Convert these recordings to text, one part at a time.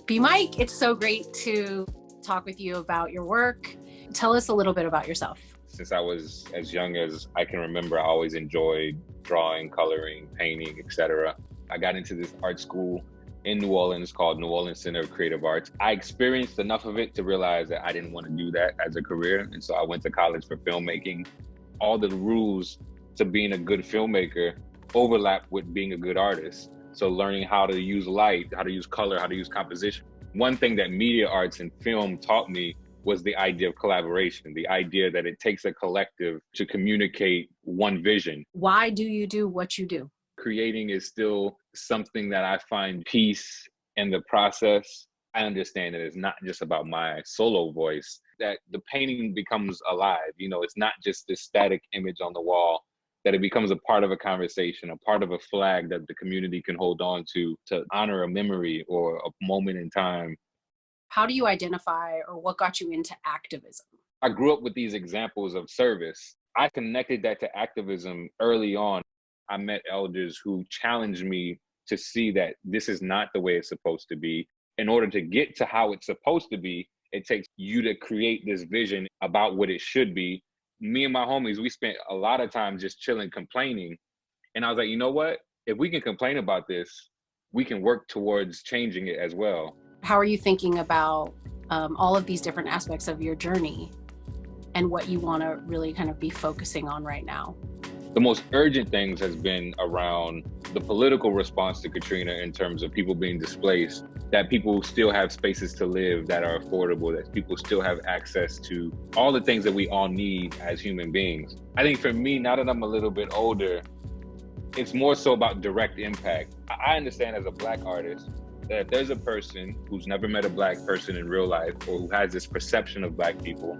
BMike, it's so great to talk with you about your work. Tell us a little bit about yourself. Since I was as young as I can remember, I always enjoyed drawing, coloring, painting, etc. I got into this art school in New Orleans called New Orleans Center of Creative Arts. I experienced enough of it to realize that I didn't want to do that as a career. And so I went to college for filmmaking. All the rules to being a good filmmaker overlap with being a good artist. So learning how to use light, how to use color, how to use composition. One thing that media arts and film taught me was the idea of collaboration, the idea that it takes a collective to communicate one vision. Why do you do what you do? Creating is still something that I find peace in the process. I understand that it's not just about my solo voice, that the painting becomes alive. You know, it's not just this static image on the wall, that it becomes a part of a conversation, a part of a flag that the community can hold on to honor a memory or a moment in time. How do you identify, or what got you into activism? I grew up with these examples of service. I connected that to activism early on. I met elders who challenged me to see that this is not the way it's supposed to be. In order to get to how it's supposed to be, it takes you to create this vision about what it should be. Me and my homies, we spent a lot of time just chilling, complaining. And I was like, you know what? If we can complain about this, we can work towards changing it as well. How are you thinking about all of these different aspects of your journey and what you want to really kind of be focusing on right now? The most urgent things has been around the political response to Katrina in terms of people being displaced, that people still have spaces to live that are affordable, that people still have access to all the things that we all need as human beings. I think for me, now that I'm a little bit older, it's more so about direct impact. I understand as a Black artist that if there's a person who's never met a Black person in real life, or who has this perception of Black people,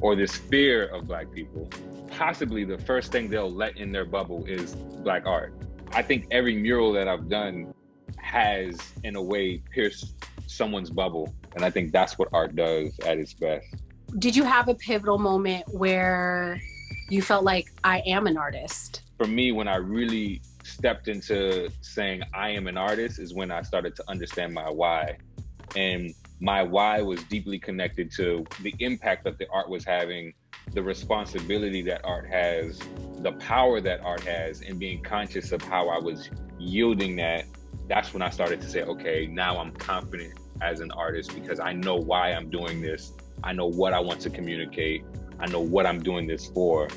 or this fear of Black people, possibly the first thing they'll let in their bubble is Black art. I think every mural that I've done has, in a way, pierced someone's bubble. And I think that's what art does at its best. Did you have a pivotal moment where you felt like, I am an artist? For me, when I really stepped into saying I am an artist is when I started to understand my why. And my why was deeply connected to the impact that the art was having, the responsibility that art has, the power that art has, and being conscious of how I was yielding that. That's when I started to say, okay, now I'm confident as an artist because I know why I'm doing this. I know what I want to communicate. I know what I'm doing this for.